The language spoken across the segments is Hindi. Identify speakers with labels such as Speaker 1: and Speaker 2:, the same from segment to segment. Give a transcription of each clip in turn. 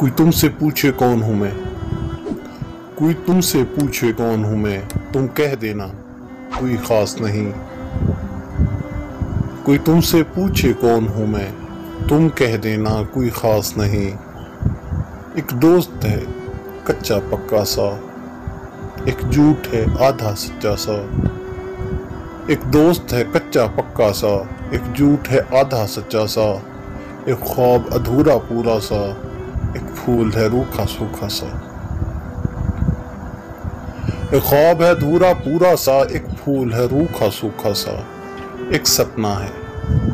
Speaker 1: कोई तुमसे पूछे कौन हूं मैं, कोई तुमसे पूछे कौन हूं मैं, तुम कह देना कोई खास नहीं। कोई तुमसे पूछे कौन हूं मैं, तुम कह देना कोई खास नहीं। एक दोस्त है कच्चा पक्का सा, एक झूठ है आधा सच्चा सा। एक दोस्त है कच्चा पक्का सा, एक झूठ है आधा सच्चा सा। एक ख्वाब अधूरा पूरा सा, एक फूल है रूखा सूखा सा। एक ख्वाब है अधूरा पूरा सा, एक फूल है रूखा सूखा सा। एक सपना है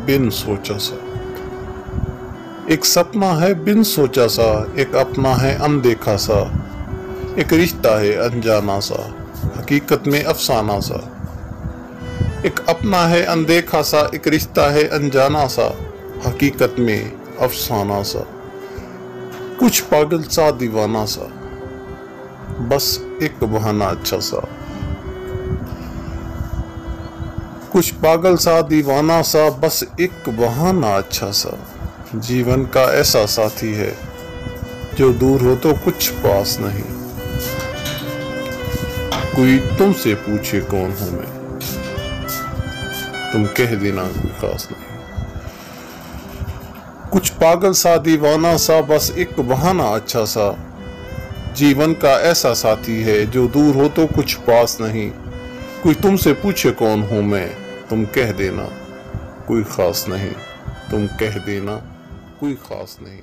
Speaker 1: बिन सोचा सा, एक सपना है बिन सोचा सा। एक अपना है अनदेखा सा, एक रिश्ता है अनजाना सा, हकीकत में अफसाना सा। एक अपना है अनदेखा सा, एक रिश्ता है अनजाना सा, हकीकत में अफसाना सा। कुछ पागल सा दीवाना सा, बस एक बहाना अच्छा सा। कुछ पागल सा दीवाना सा, बस एक बहाना अच्छा सा। जीवन का ऐसा साथी है जो दूर हो तो कुछ पास नहीं। कोई तुमसे पूछे कौन हूं मैं, तुम कह देना कोई खास नहीं। कुछ पागल सा दीवाना सा, बस एक बहाना अच्छा सा। जीवन का ऐसा साथी है जो दूर हो तो कुछ पास नहीं। कोई तुमसे पूछे कौन हूं मैं, तुम कह देना कोई खास नहीं। तुम कह देना कोई खास नहीं।